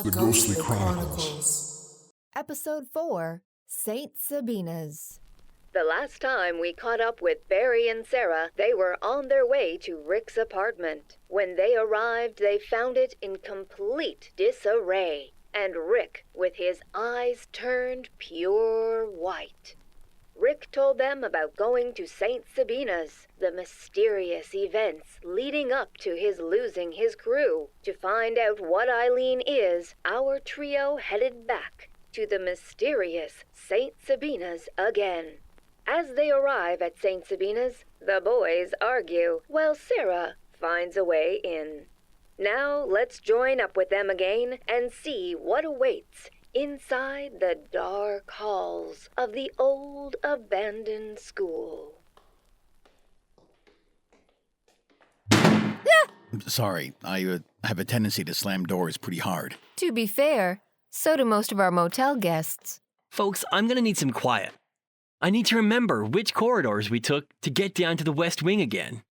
The Ghostly Chronicles. Episode 4, Saint Sabina's. The last time we caught up with Barry and Sarah, they were on their way to Rick's apartment. When they arrived, they found it in complete disarray, and Rick with his eyes turned pure white. Rick told them about going to Saint Sabina's, the mysterious events leading up to his losing his crew. To find out what Ilene is, our trio headed back to the mysterious Saint Sabina's again. As they arrive at Saint Sabina's, the boys argue, while Sarah finds a way in. Now let's join up with them again and see what awaits inside the dark halls of the old abandoned school. I'm sorry, I have a tendency to slam doors pretty hard. To be fair, so do most of our motel guests. Folks, I'm gonna need some quiet. I need to remember which corridors we took to get down to the West Wing again.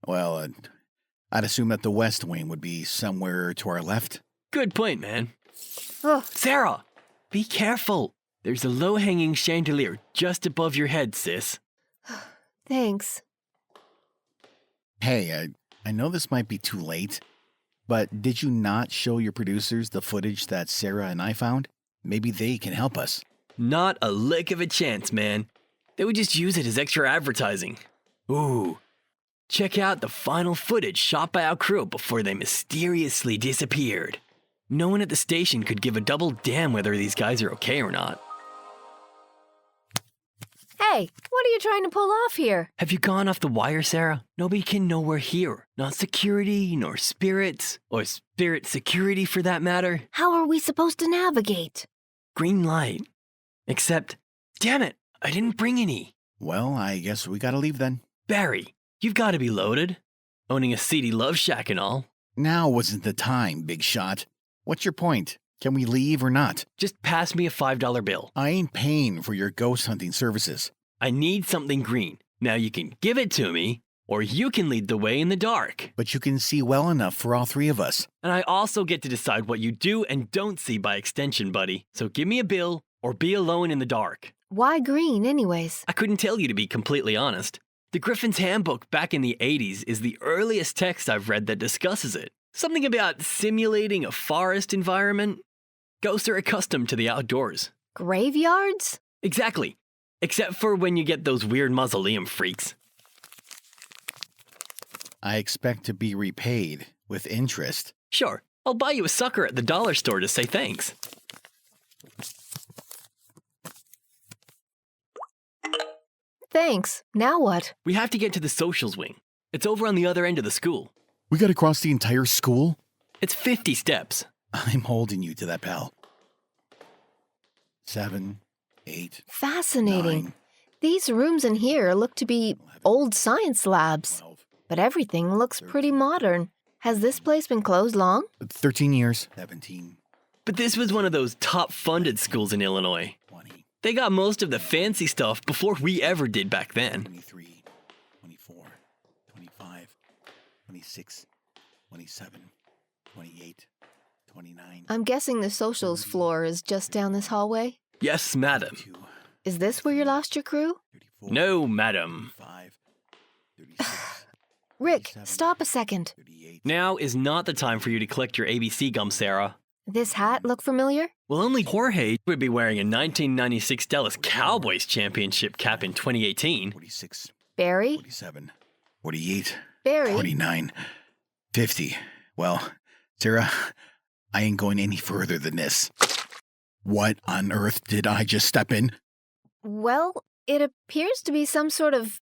Well, I'd assume that the West Wing would be somewhere to our left. Good point, man. Ugh. Sarah, be careful. There's a low-hanging chandelier just above your head, sis. Thanks. Hey, I know this might be too late, but did you not show your producers the footage that Sarah and I found? Maybe they can help us. Not a lick of a chance, man. They would just use it as extra advertising. Ooh. Check out the final footage shot by our crew before they mysteriously disappeared. No one at the station could give a double damn whether these guys are okay or not. Hey, what are you trying to pull off here? Have you gone off the wire, Sarah? Nobody can know we're here. Not security, nor spirits, or spirit security for that matter. How are we supposed to navigate? Green light. Except, damn it, I didn't bring any. Well, I guess we gotta leave then. Barry, you've got to be loaded. Owning a seedy love shack and all. Now wasn't the time, big shot. What's your point? Can we leave or not? Just pass me a $5 bill. I ain't paying for your ghost hunting services. I need something green. Now you can give it to me, or you can lead the way in the dark. But you can see well enough for all three of us. And I also get to decide what you do and don't see by extension, buddy. So give me a bill, or be alone in the dark. Why green, anyways? I couldn't tell you, to be completely honest. The Griffin's Handbook back in the 80s is the earliest text I've read that discusses it. Something about simulating a forest environment. Ghosts are accustomed to the outdoors. Graveyards? Exactly. Except for when you get those weird mausoleum freaks. I expect to be repaid with interest. Sure, I'll buy you a sucker at the dollar store to say thanks. Thanks. Now what? We have to get to the socials wing. It's over on the other end of the school. We gotta cross the entire school? It's 50 steps. I'm holding you to that, pal. 7, 8. Fascinating. 9, These rooms in here look to be 11, old science labs, 12, but everything looks pretty modern. Has this place been closed long? 13 years. 17, But this was one of those top-funded schools in Illinois. 20, They got most of the fancy stuff before we ever did back then. 23, 24, 25, 26, 27, 28, 29. I'm guessing the socials floor is just down this hallway. Yes, madam. 32, Is this where you lost your crew? 34, No, madam. 35, 36, Rick, 37, stop a second. 38. Now is not the time for you to collect your ABC gum, Sarah. This hat look familiar? Well, only Jorge would be wearing a 1996 Dallas Cowboys championship cap in 2018. 46, Barry? 47, 48, Barry? 49, 50. Well, Sarah, I ain't going any further than this. What on earth did I just step in? Well, it appears to be some sort of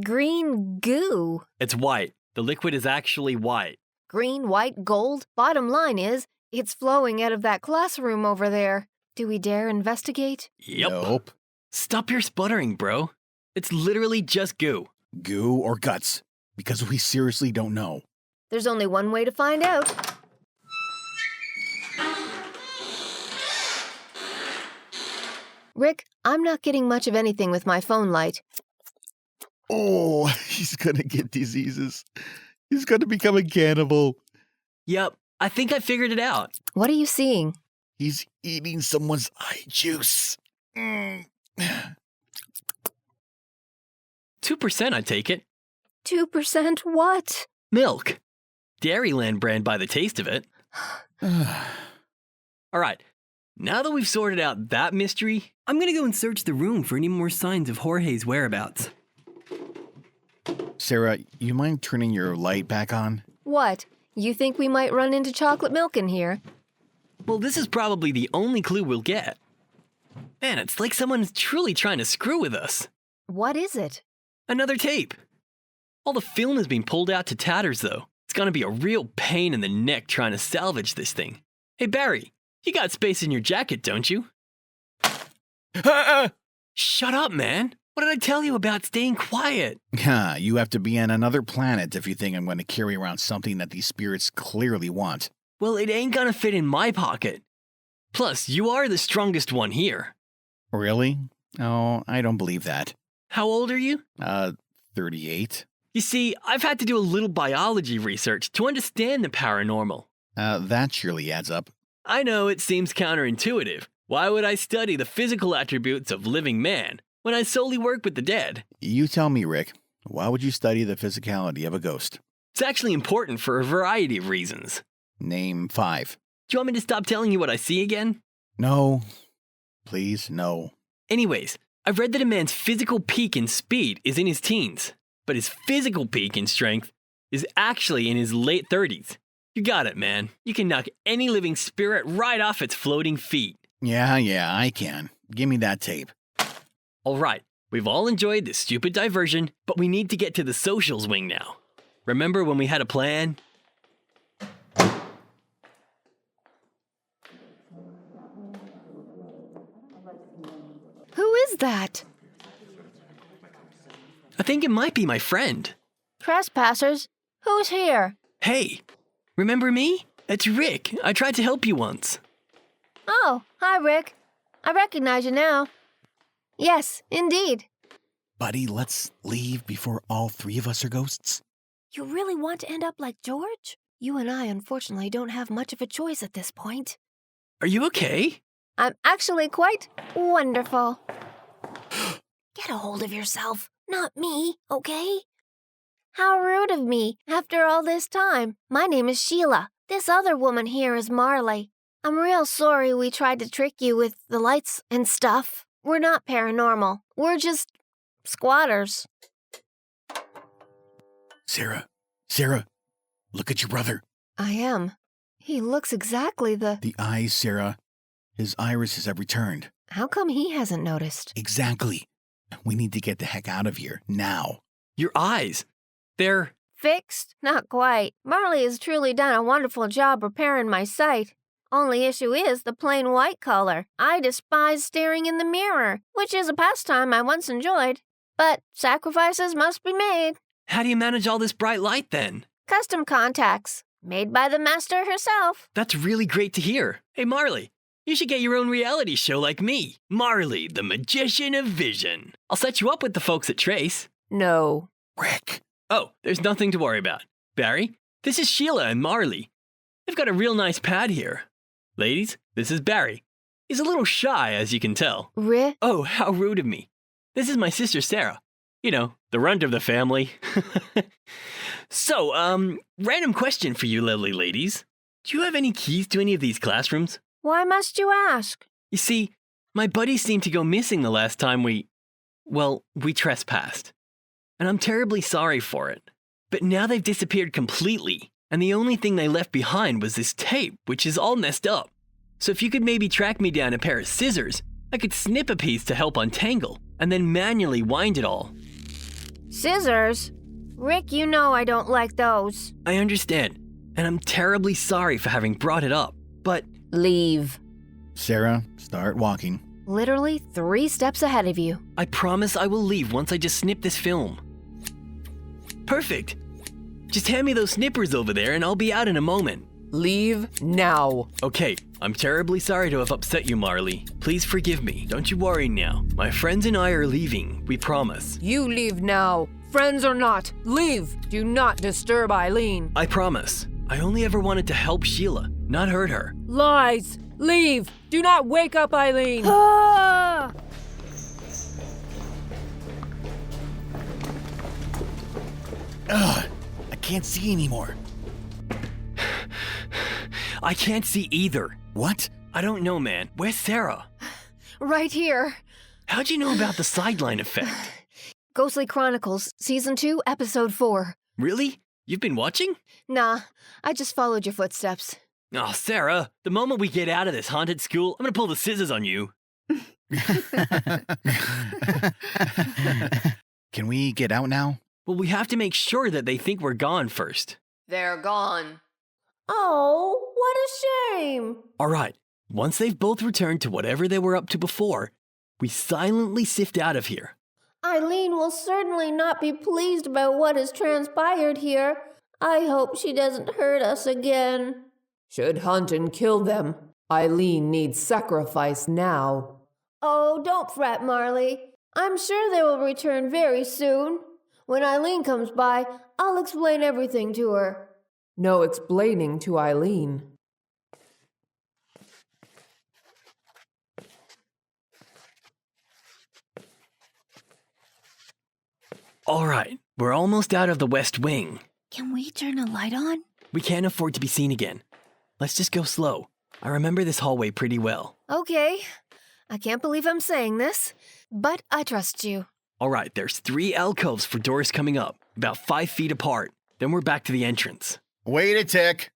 green goo. It's white. The liquid is actually white. Green, white, gold. Bottom line is, it's flowing out of that classroom over there. Do we dare investigate? Yep. Nope. Stop your sputtering, bro. It's literally just goo. Goo or guts? Because we seriously don't know. There's only one way to find out. Rick, I'm not getting much of anything with my phone light. Oh, he's gonna get diseases. He's gonna become a cannibal. Yep, I think I figured it out. What are you seeing? He's eating someone's eye juice. 2%, I take it. 2% what? Milk. Dairyland brand by the taste of it. All right, now that we've sorted out that mystery, I'm gonna go and search the room for any more signs of Jorge's whereabouts. Sarah, you mind turning your light back on? What? You think we might run into chocolate milk in here? Well, this is probably the only clue we'll get. Man, it's like someone's truly trying to screw with us. What is it? Another tape. All the film has been pulled out to tatters, though. It's gonna be a real pain in the neck trying to salvage this thing. Hey, Barry, you got space in your jacket, don't you? Shut up, man. What did I tell you about staying quiet? You have to be on another planet if you think I'm going to carry around something that these spirits clearly want. Well, it ain't gonna fit in my pocket. Plus, you are the strongest one here. Really? Oh, I don't believe that. How old are you? 38. You see, I've had to do a little biology research to understand the paranormal. That surely adds up. I know it seems counterintuitive. Why would I study the physical attributes of living man when I solely work with the dead? You tell me, Rick. Why would you study the physicality of a ghost? It's actually important for a variety of reasons. Name 5. Do you want me to stop telling you what I see again? No. Please, no. Anyways, I've read that a man's physical peak in speed is in his teens, but his physical peak in strength is actually in his late 30s. You got it, man. You can knock any living spirit right off its floating feet. Yeah, I can. Give me that tape. All right, we've all enjoyed this stupid diversion, but we need to get to the socials wing now. Remember when we had a plan? Who is that? I think it might be my friend. Trespassers? Who's here? Hey, remember me? It's Rick. I tried to help you once. Oh, hi, Rick. I recognize you now. Yes, indeed. Buddy, let's leave before all 3 of us are ghosts. You really want to end up like George? You and I, unfortunately, don't have much of a choice at this point. Are you okay? I'm actually quite wonderful. Get a hold of yourself, not me, okay? How rude of me, after all this time. My name is Sheila. This other woman here is Marley. I'm real sorry we tried to trick you with the lights and stuff. We're not paranormal. We're just squatters. Sarah, look at your brother. I am. He looks exactly The eyes, Sarah. His irises have returned. How come he hasn't noticed? Exactly. We need to get the heck out of here, now. Your eyes. They're... Fixed? Not quite. Marley has truly done a wonderful job repairing my sight. Only issue is the plain white color. I despise staring in the mirror, which is a pastime I once enjoyed. But sacrifices must be made. How do you manage all this bright light then? Custom contacts, made by the master herself. That's really great to hear. Hey, Marley, you should get your own reality show like me. Marley, the magician of vision. I'll set you up with the folks at Trace. No. Rick. Oh, there's nothing to worry about. Barry, this is Sheila and Marley. They've got a real nice pad here. Ladies, this is Barry. He's a little shy, as you can tell. Oh, how rude of me. This is my sister, Sarah. You know, the runt of the family. So, random question for you lovely ladies. Do you have any keys to any of these classrooms? Why must you ask? You see, my buddies seemed to go missing the last time we trespassed. And I'm terribly sorry for it. But now they've disappeared completely, and the only thing they left behind was this tape, which is all messed up. So if you could maybe track me down a pair of scissors, I could snip a piece to help untangle, and then manually wind it all. Scissors? Rick, you know I don't like those. I understand, and I'm terribly sorry for having brought it up, but... Leave. Sarah, start walking. Literally 3 steps ahead of you. I promise I will leave once I just snip this film. Perfect. Just hand me those snippers over there and I'll be out in a moment. Leave now. Okay, I'm terribly sorry to have upset you, Marley. Please forgive me. Don't you worry now. My friends and I are leaving, we promise. You leave now. Friends or not, leave. Do not disturb Ilene. I promise. I only ever wanted to help Sheila, not hurt her. Lies! Leave! Do not wake up, Ilene! Ah! Ugh, I can't see anymore. I can't see either. What? I don't know, man. Where's Sarah? Right here. How'd you know about the sideline effect? Ghostly Chronicles, Season 2, Episode 4. Really? You've been watching? Nah, I just followed your footsteps. Oh, Sarah, the moment we get out of this haunted school, I'm gonna pull the scissors on you. Can we get out now? Well, we have to make sure that they think we're gone first. They're gone. Oh, what a shame. All right, once they've both returned to whatever they were up to before, we silently sift out of here. Ilene will certainly not be pleased about what has transpired here. I hope she doesn't hurt us again. Should hunt and kill them. Ilene needs sacrifice now. Oh, don't fret, Marley. I'm sure they will return very soon. When Ilene comes by, I'll explain everything to her. No explaining to Ilene. All right, we're almost out of the West Wing. Can we turn a light on? We can't afford to be seen again. Let's just go slow. I remember this hallway pretty well. Okay. I can't believe I'm saying this, but I trust you. All right, there's 3 alcoves for doors coming up, about 5 feet apart. Then we're back to the entrance. Wait a tick.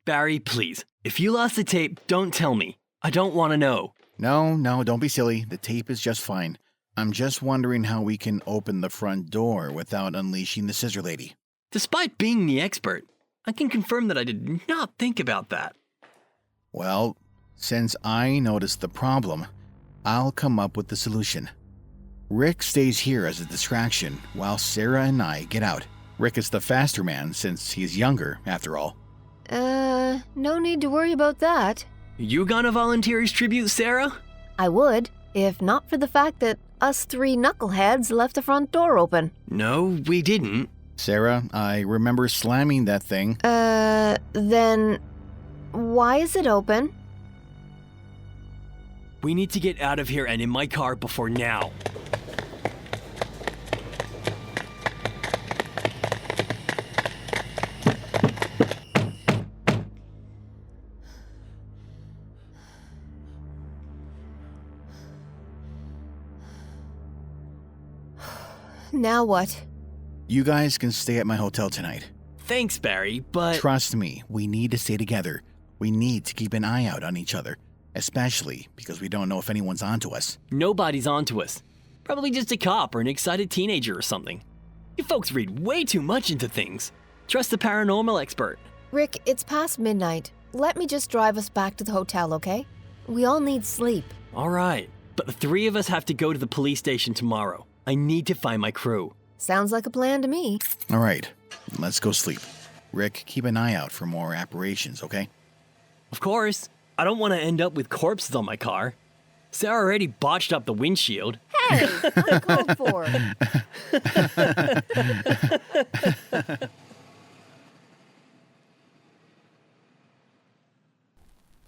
Barry, please, if you lost the tape, don't tell me. I don't want to know. No, don't be silly. The tape is just fine. I'm just wondering how we can open the front door without unleashing the scissor lady. Despite being the expert, I can confirm that I did not think about that. Well, since I noticed the problem, I'll come up with the solution. Rick stays here as a distraction while Sarah and I get out. Rick is the faster man since he's younger, after all. No need to worry about that. You gonna volunteer as tribute, Sarah? I would, if not for the fact that us 3 knuckleheads left the front door open. No, we didn't. Sarah, I remember slamming that thing. Then why is it open? We need to get out of here and in my car before now. Now what? You guys can stay at my hotel tonight. Thanks, Barry, but... Trust me, we need to stay together. We need to keep an eye out on each other, especially because we don't know if anyone's onto us. Nobody's onto us. Probably just a cop or an excited teenager or something. You folks read way too much into things. Trust the paranormal expert. Rick, it's past midnight. Let me just drive us back to the hotel, okay? We all need sleep. All right, but the 3 of us have to go to the police station tomorrow. I need to find my crew. Sounds like a plan to me. All right, let's go sleep. Rick, keep an eye out for more apparitions, okay? Of course. I don't want to end up with corpses on my car. Sarah already botched up the windshield. Hey, uncalled for.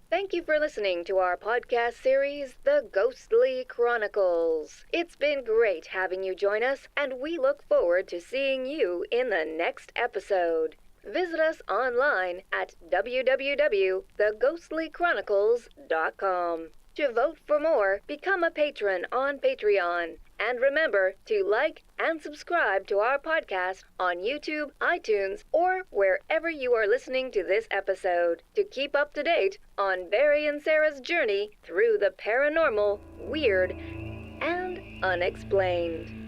Thank you for listening to our podcast series, The Ghostly Chronicles. It's been great having you join us, and we look forward to seeing you in the next episode. Visit us online at www.theghostlychronicles.com. To vote for more, become a patron on Patreon. And remember to like and subscribe to our podcast on YouTube, iTunes, or wherever you are listening to this episode to keep up to date on Barry and Sarah's journey through the paranormal, weird, and unexplained.